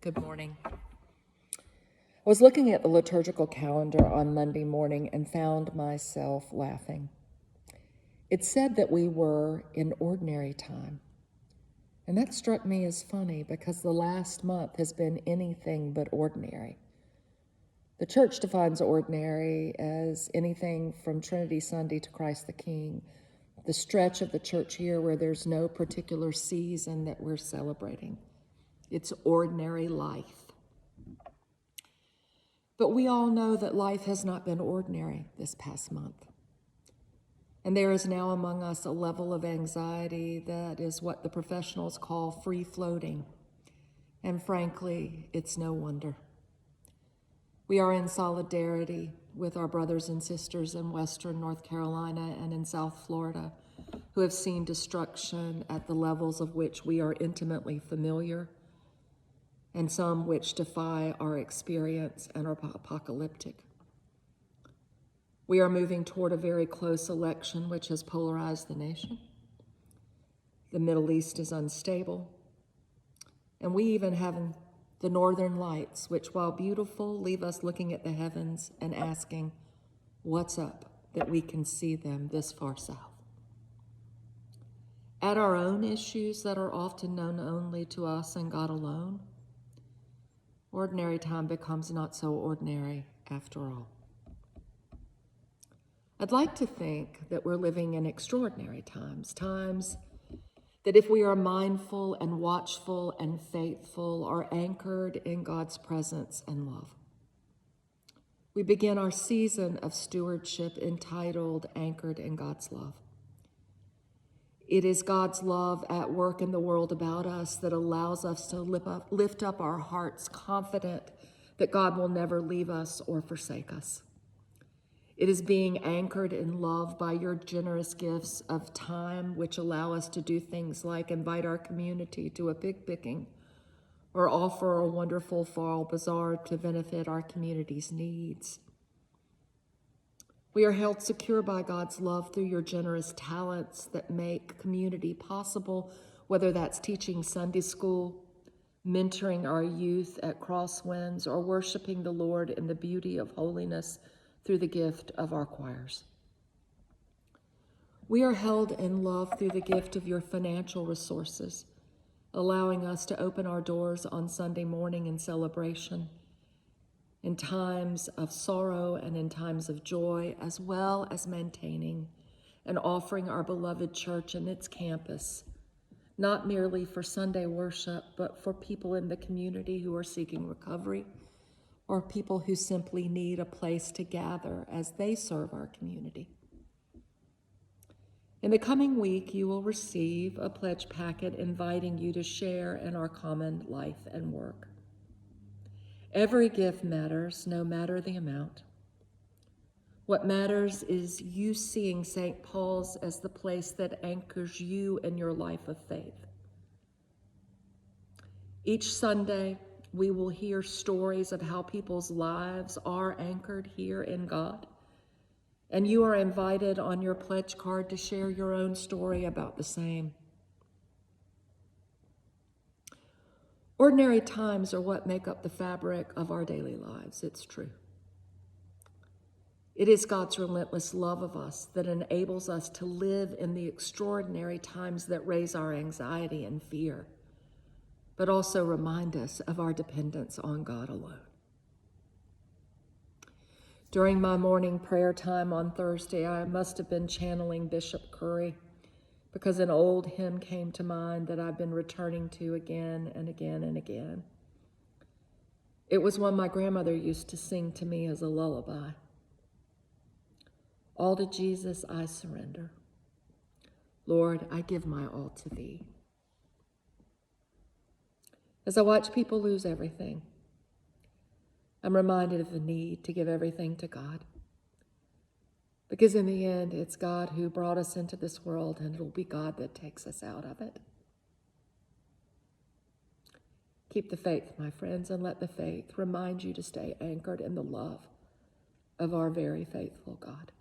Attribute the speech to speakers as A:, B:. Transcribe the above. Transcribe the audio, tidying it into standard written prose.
A: Good morning. I was looking at the liturgical calendar on Monday morning and found myself laughing. It said that we were in ordinary time. And that struck me as funny because the last month has been anything but ordinary. The church defines ordinary as anything from Trinity Sunday to Christ the King, the stretch of the church year where there's no particular season that we're celebrating. It's ordinary life. But we all know that life has not been ordinary this past month. And there is now among us a level of anxiety that is what the professionals call free-floating. And frankly, it's no wonder. We are in solidarity with our brothers and sisters in Western North Carolina and in South Florida who have seen destruction at the levels of which we are intimately familiar, and some which defy our experience and are apocalyptic. We are moving toward a very close election which has polarized the nation. The Middle East is unstable. And we even have the northern lights, which while beautiful, leave us looking at the heavens and asking, what's up that we can see them this far south? Add our own issues that are often known only to us and God alone. Ordinary time becomes not so ordinary after all. I'd like to think that we're living in extraordinary times, times that if we are mindful and watchful and faithful, are anchored in God's presence and love. We begin our season of stewardship entitled Anchored in God's Love. It is God's love at work in the world about us that allows us to lift up our hearts, confident that God will never leave us or forsake us. It is being anchored in love by your generous gifts of time, which allow us to do things like invite our community to a pig picking or offer a wonderful fall bazaar to benefit our community's needs. We are held secure by God's love through your generous talents that make community possible, whether that's teaching Sunday school, mentoring our youth at Crosswinds, or worshiping the Lord in the beauty of holiness through the gift of our choirs. We are held in love through the gift of your financial resources, allowing us to open our doors on Sunday morning in celebration, in times of sorrow and in times of joy, as well as maintaining and offering our beloved church and its campus, not merely for Sunday worship, but for people in the community who are seeking recovery, or people who simply need a place to gather as they serve our community. In the coming week, you will receive a pledge packet inviting you to share in our common life and work. Every gift matters, no matter the amount. What matters is you seeing St. Paul's as the place that anchors you in your life of faith. Each Sunday, we will hear stories of how people's lives are anchored here in God. And you are invited on your pledge card to share your own story about the same. Ordinary times are what make up the fabric of our daily lives, it's true. It is God's relentless love of us that enables us to live in the extraordinary times that raise our anxiety and fear, but also remind us of our dependence on God alone. During my morning prayer time on Thursday, I must have been channeling Bishop Curry because an old hymn came to mind that I've been returning to again and again and again. It was one my grandmother used to sing to me as a lullaby. All to Jesus I surrender. Lord, I give my all to thee. As I watch people lose everything, I'm reminded of the need to give everything to God. Because in the end, it's God who brought us into this world, and it'll be God that takes us out of it. Keep the faith, my friends, and let the faith remind you to stay anchored in the love of our very faithful God.